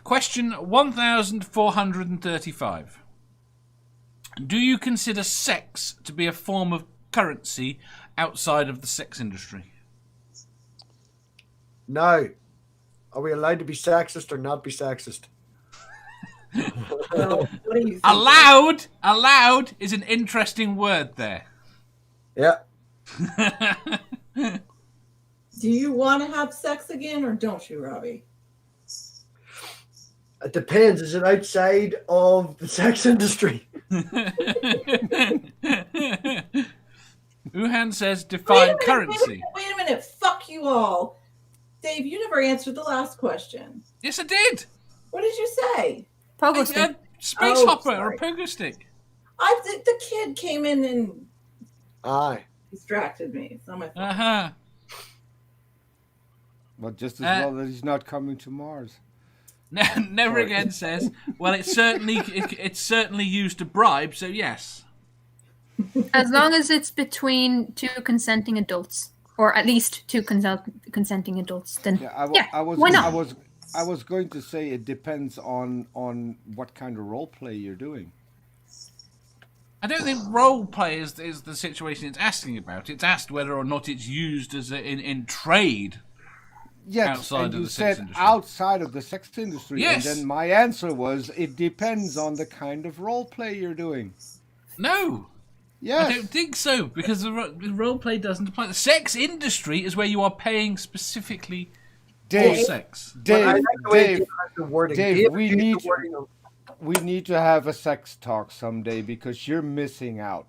Question 1435. Do you consider sex to be a form of currency outside of the sex industry? No. Are we allowed to be sexist or not be sexist? Well, what do you think? Allowed is an interesting word there. Yeah. Do you want to have sex again or don't you, Robbie? It depends. Is it outside of the sex industry? Wuhan says define currency. Wait a minute. Fuck you all. Dave, you never answered the last question. Yes, I did. What did you say? Pogo I stick. said space hopper or pogo stick. The kid came in and Aye. distracted me. It's not my fault. Uh-huh. Well, just as well that he's not coming to Mars. Never again says, well, it's certainly used to bribe, so yes. As long as it's between two consenting adults, or at least two consenting adults, then why not? I was going to say it depends on what kind of role play you're doing. I don't think role play is the situation it's asking about. It's asked whether or not it's used as in trade. Yes, outside and of you the sex said industry. outside of the sex industry. Yes. And then my answer was, it depends on the kind of role play you're doing. No. Yes. I don't think so, because the role play doesn't apply. The sex industry is where you are paying specifically for sex. Dave, Dave, we need to have a sex talk someday because you're missing out.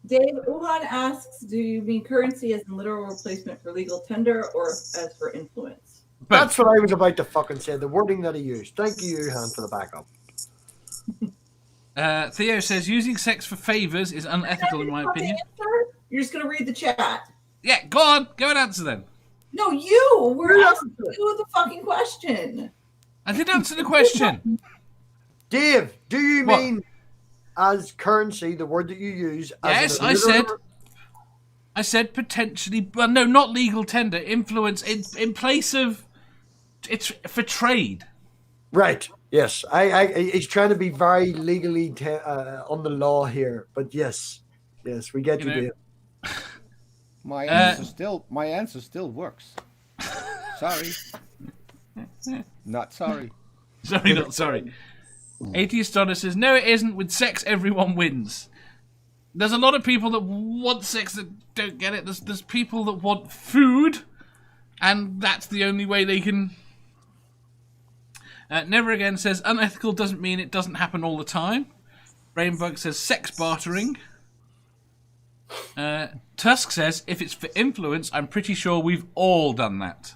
Dave Wuhan asks, do you mean currency as in literal replacement for legal tender or as for influence? That's what I was about to fucking say. The wording that he used. Thank you, Johan, for the backup. Theo says using sex for favours is unethical in my opinion. You're just going to read the chat. Yeah, go on. Go and answer then. No, you. We're asking you the fucking question. I did answer the question. Dave, do you mean as currency, the word that you use? Yes, I said potentially, well, no, not legal tender, influence in place of, it's for trade. Right. Yes. He's trying to be very legally on the law here, but yes, we get you, Dave. My answer still works. Sorry. Not sorry. Sorry, not sorry. Atheist Donna says, no, it isn't. With sex, everyone wins. There's a lot of people that want sex that don't get it. There's people that want food, and that's the only way they can... Never Again says, unethical doesn't mean it doesn't happen all the time. Rainbug says, sex bartering. Tusk says, if it's for influence, I'm pretty sure we've all done that.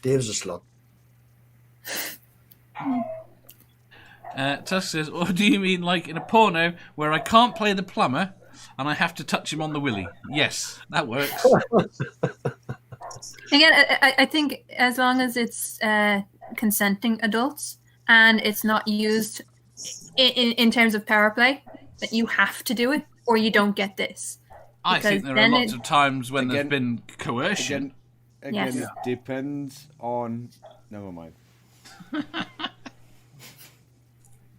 Dave's a slut. Tusk says, or do you mean like in a porno where I can't play the plumber and I have to touch him on the willy? Yes, that works. Again, I think as long as it's consenting adults and it's not used in terms of power play, that you have to do it or you don't get this. I think there are lots of times when there's been coercion. Again, it depends on... Never mind.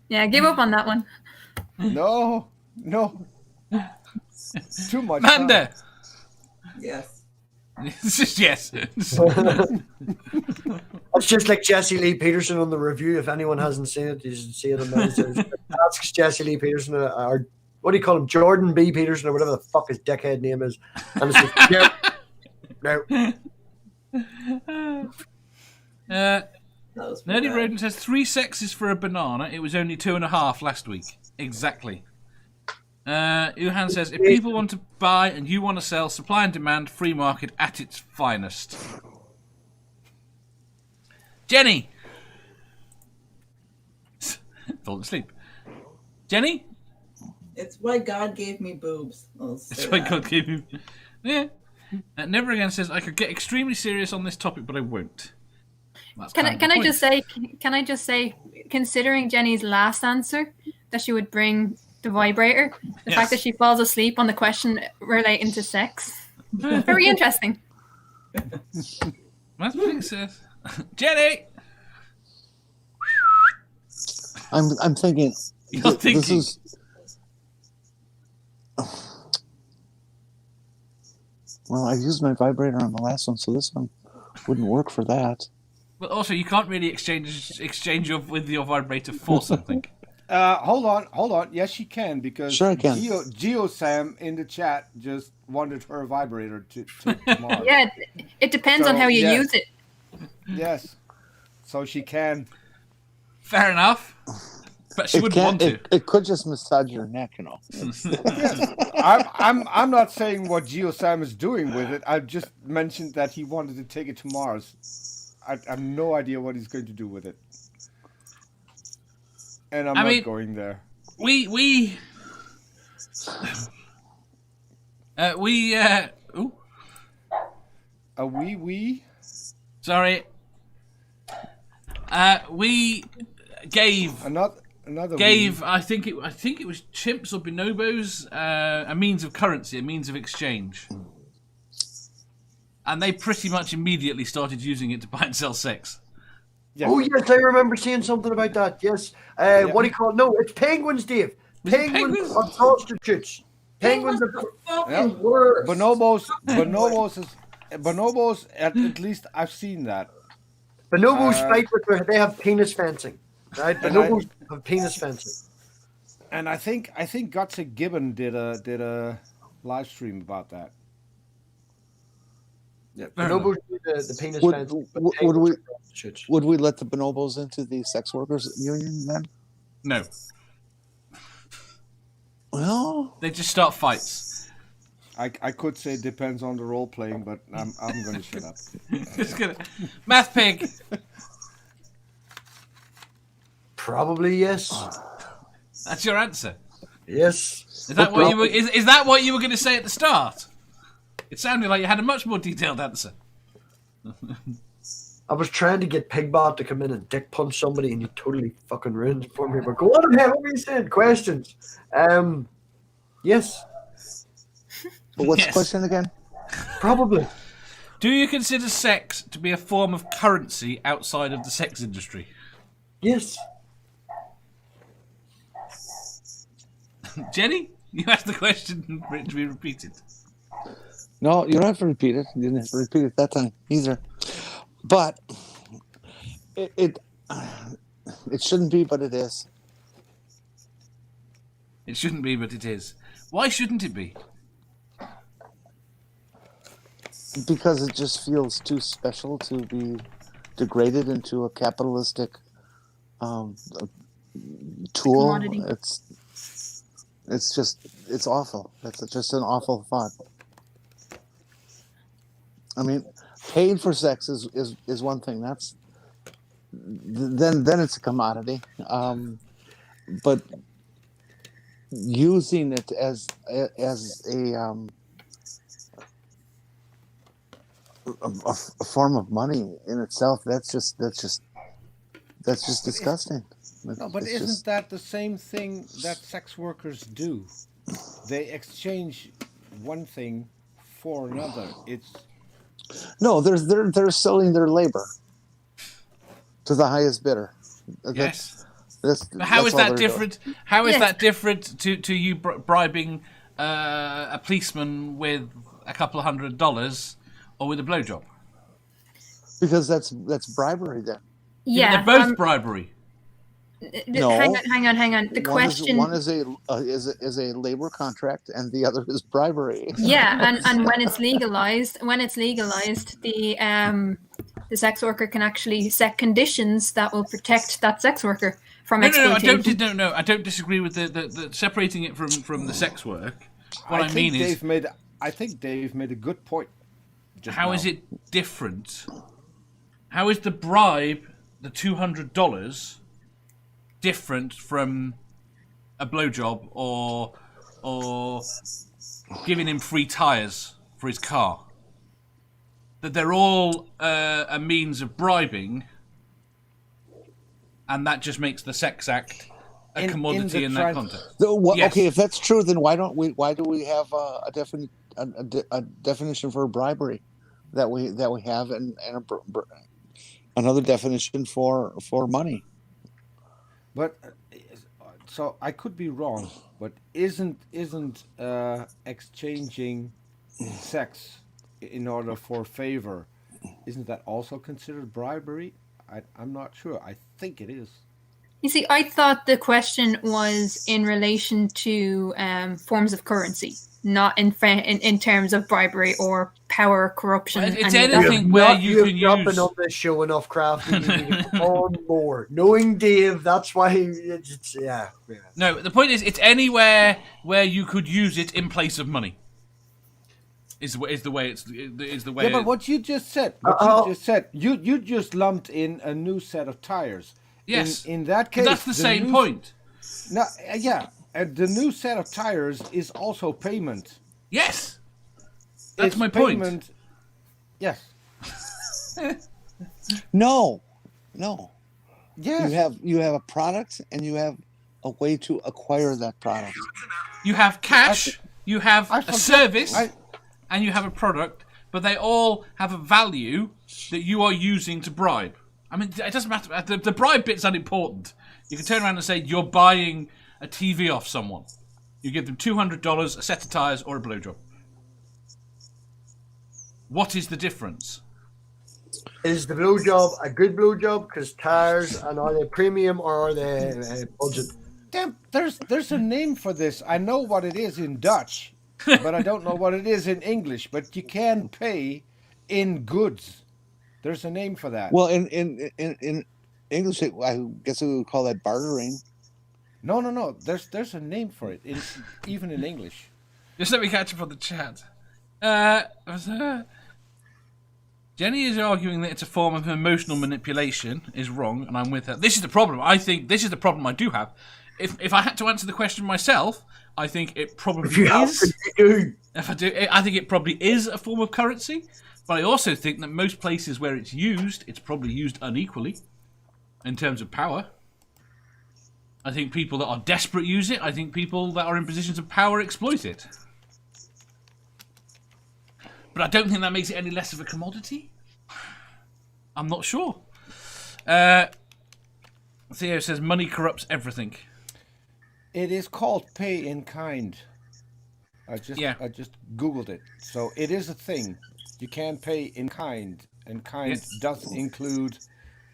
Yeah, give up on that one. No. Too much. Manda! Yes. It's just yes. It's just like Jesse Lee Peterson on the review. If anyone hasn't seen it, you should see it on there. Asks Jesse Lee Peterson, or what do you call him? Jordan B. Peterson, or whatever the fuck his dickhead name is. And it's like, no. Nerdy Rodent says 3 sexes for a banana. It was only 2.5 last week. Exactly. Uhan says, if people want to buy and you want to sell, supply and demand, free market at its finest. Jenny! Falling asleep. Jenny? It's why God gave me boobs. It's why God gave me... Yeah. Never Again says, I could get extremely serious on this topic, but I won't. Can I just say, considering Jenny's last answer, that she would bring the vibrator, the fact that she falls asleep on the question relating to sex, very interesting. That's what it says. Jenny! I'm thinking. You're thinking. This is. Well, I used my vibrator on the last one, so this one wouldn't work for that. But also, you can't really exchange with your vibrator for something. Hold on. Yes, you can, because Sure I can. Geo Sam in the chat just wanted her vibrator to tomorrow. Yeah, it depends on how you use it. Yes, so she can. Fair enough. But she wouldn't want to. It could just massage your neck, you know. Yes. I'm not saying what Geo Sam is doing with it. I've just mentioned that he wanted to take it to Mars. I have no idea what he's going to do with it. And I'm not going there. We Sorry. We gave another gave I think it was chimps or bonobos a means of currency, a means of exchange. And they pretty much immediately started using it to buy and sell sex. Yes. Oh yes, I remember seeing something about that. Yes. What do you call it? No, it's penguins, Dave. Penguins are prostitutes. Penguins are fucking worse. Bonobos, at least I've seen that. Bonobos fight with they have penis fencing. Right? Bonobos have penis fencing. And I think Gotcha Gibbon did a live stream about that. Yeah, bonobos do the penis fencing. Would we let the bonobos into the sex workers union then? No. Well, they just start fights. I could say it depends on the role playing, but I'm going to shut up. Just gonna math pig. Probably yes. That's your answer. Yes. Is that what you were? Is that what you were going to say at the start? It sounded like you had a much more detailed answer. I was trying to get Pigbot to come in and dick punch somebody, and you totally fucking ruined it for me. But go on ahead. What were you saying? Questions? Yes. But what's the question again? Probably. Do you consider sex to be a form of currency outside of the sex industry? Yes. Jenny, you asked the question for it to be repeated. No, you don't have to repeat it. You didn't have to repeat it that time either. But it shouldn't be, but it is. It shouldn't be, but it is. Why shouldn't it be? Because it just feels too special to be degraded into a capitalistic tool. Commodity. It's awful. It's just an awful thought. I mean, paid for sex is one thing. That's then it's a commodity. But using it as a form of money in itself, that's just disgusting. No, but isn't that the same thing that sex workers do? They exchange one thing for another. No, they're selling their labor to the highest bidder. Yes. How is that different? How is that different to you bribing a policeman with a couple of $100 or with a blowjob? Because that's bribery then. Yeah, they're both bribery. No. Hang on. The question. One is a labor contract, and the other is bribery. Yeah, and when it's legalized, the sex worker can actually set conditions that will protect that sex worker from exploitation. No, I don't disagree with the separating it from the sex work. I think Dave made a good point. How is it different? How is the bribe, the $200, different from a blowjob or giving him free tires for his car? That they're all a means of bribing, and that just makes the sex act a commodity in that context. Yes. Okay, if that's true, then why do we have a definition for bribery that we have, and another definition for money? But so I could be wrong, but isn't exchanging sex in order for favor, isn't that also considered bribery? I'm not sure. I think it is. You see, I thought the question was in relation to forms of currency, not in terms of bribery or power, corruption. Well, it's any of that. anything where you can You've not use. been on this show enough, Craft. You need to come on more. Knowing Dave, that's why it's yeah. No, the point is, it's anywhere where you could use it in place of money. Is the way it's the way. Yeah, but what you just said, you just lumped in a new set of tires. Yes. In that But case, that's the same point. No, yeah, and the new set of tires is also payment. Yes. That's It's my point. payment. Yes. No. Yes. You have a product and you have a way to acquire that product. You have cash, you have I a forgot- service, and you have a product, but they all have a value that you are using to bribe. I mean, it doesn't matter. The bribe bit's unimportant. You can turn around and say you're buying a TV off someone. You give them $200, a set of tires, or a blowjob. What is the difference? Is the blowjob a good blowjob? Because tires, and are they premium or are they budget? Damn, there's a name for this. I know what it is in Dutch, but I don't know what it is in English. But you can pay in goods. There's a name for that. Well, in English, I guess we would call that bartering. No. There's a name for it, even in English. Just let me catch up on the chat. Jenny is arguing that it's a form of emotional manipulation is wrong, and I'm with her. This is the problem. I think this is the problem I do have. If I had to answer the question myself, I think it probably is. If I do, I think it probably is a form of currency. But I also think that most places where it's used, it's probably used unequally in terms of power. I think people that are desperate use it. I think people that are in positions of power exploit it. But I don't think that makes it any less of a commodity. I'm not sure. Theo says money corrupts everything. It is called pay in kind. I just Googled it. So it is a thing. You can pay in kind, and kind does include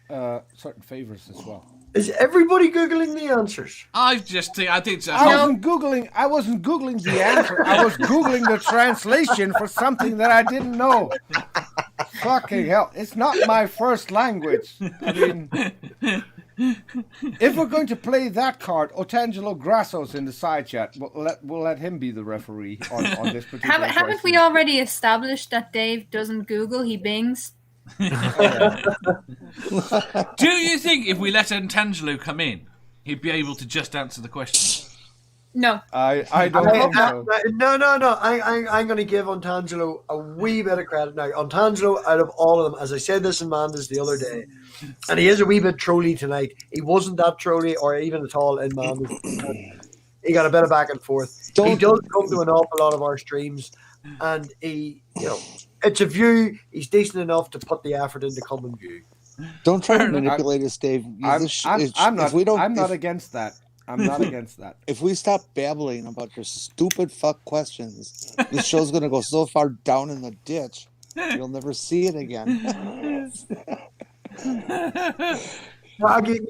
certain favors as well. Is everybody Googling the answers? I think so. I wasn't Googling the answer. I was Googling the translation for something that I didn't know. Fucking hell. It's not my first language. I mean, if we're going to play that card, Otangelo Grasso's in the side chat. We'll let him be the referee on this particular Haven't we already established that Dave doesn't Google, he bings? Do you think if we let Antangelo come in, he'd be able to just answer the question? No. I don't think so. No. I'm going to give Antangelo a wee bit of credit now. Antangelo, out of all of them, as I said this in Mandas the other day, and he is a wee bit trolly tonight. He wasn't that trolly or even at all in Mandas. He got a bit of back and forth. He does come to an awful lot of our streams, and he, it's a view. He's decent enough to put the effort into coming view. Don't try to manipulate us, Dave. I'm not against that. I'm not against that. If we stop babbling about your stupid fuck questions, this show's going to go so far down in the ditch, you'll never see it again. I think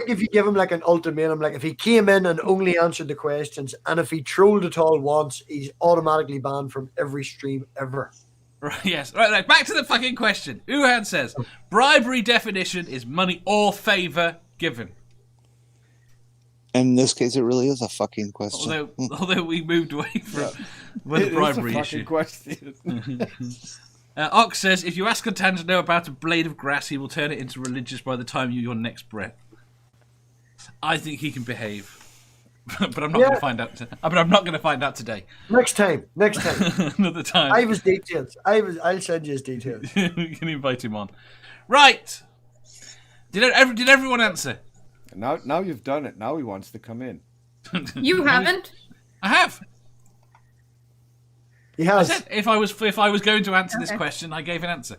if you give him like an ultimatum, like if he came in and only answered the questions, and if he trolled at all once, he's automatically banned from every stream ever. Right, yes. Right. Back to the fucking question. Uhan says, bribery definition is money or favour given. In this case, it really is a fucking question. Although we moved away from the bribery issue. Question. Ox says, if you ask Antangelo about a blade of grass, he will turn it into religious by the time your next breath. I think he can behave. But I'm not going to find out. But I'm not going to find out today. Next time. Another time. I have his details. I'll send you his details. We can invite him on. Right. Did everyone answer? Now you've done it. Now he wants to come in. You haven't? I have. He has. I said if I was going to answer this question, I gave an answer.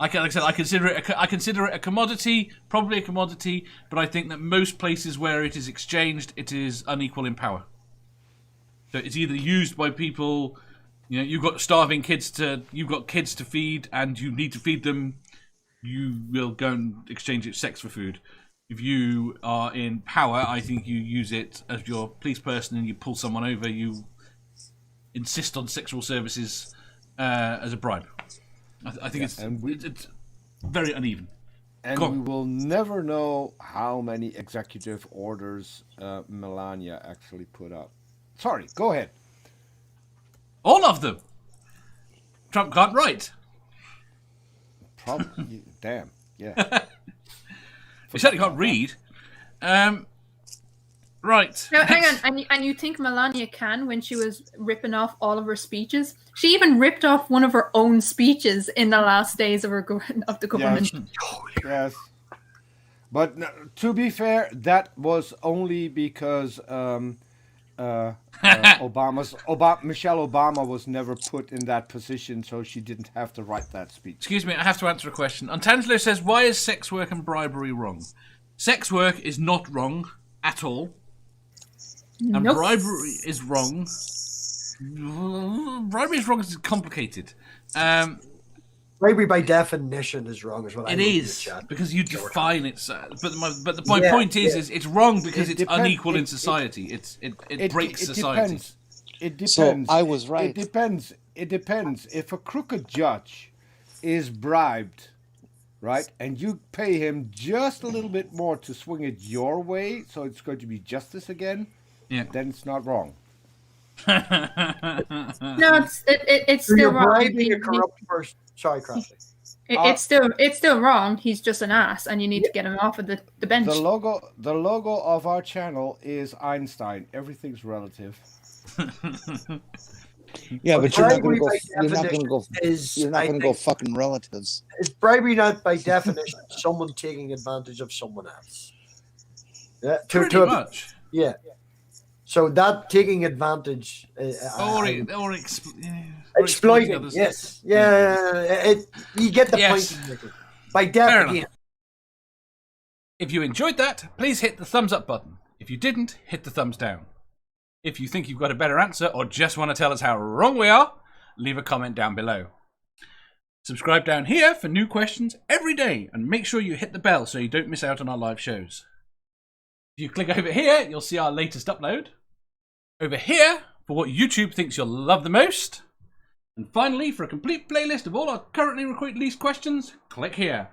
Like I said, I consider it a commodity, probably a commodity, but I think that most places where it is exchanged, it is unequal in power. So it's either used by people, you've got starving kids you've got kids to feed, and you need to feed them. You will go and exchange it sex for food. If you are in power, I think you use it as your police person, and you pull someone over. You insist on sexual services as a bribe. I think it's very uneven. And we will never know how many executive orders Melania actually put up. Sorry, go ahead. All of them. Trump can't write. Probably. Damn. Yeah. He certainly can't read. Right. Now, hang on, and you think Melania can when she was ripping off all of her speeches? She even ripped off one of her own speeches in the last days of the government. Yes. But to be fair, that was only because Michelle Obama was never put in that position, so she didn't have to write that speech. Excuse me, I have to answer a question. Antangelo says, why is sex work and bribery wrong? Sex work is not wrong at all. And bribery is wrong. Bribery is wrong because it's complicated. Bribery by definition is wrong as well. It is, because you define it. But my point is it's wrong because it's unequal in society. It breaks society. It depends. So I was right. It depends. If a crooked judge is bribed, right, and you pay him just a little bit more to swing it your way, so it's going to be justice again, then it's not wrong. No, it's still wrong. Bribing a corrupt person. Sorry, Crafty. It's still wrong. He's just an ass, and you need to get him off of the bench. The logo of our channel is Einstein. Everything's relative. Yeah, but you're not going to go fucking relatives. Is bribery not by definition someone taking advantage of someone else? Yeah, Pretty much. Yeah. So that taking advantage exploiting others. Yes. Yeah. You get the point. By definition. If you enjoyed that, please hit the thumbs up button. If you didn't, hit the thumbs down. If you think you've got a better answer or just want to tell us how wrong we are, leave a comment down below. Subscribe down here for new questions every day, and make sure you hit the bell so you don't miss out on our live shows. If you click over here, you'll see our latest upload. Over here, for what YouTube thinks you'll love the most. And finally, for a complete playlist of all our currently released questions, click here.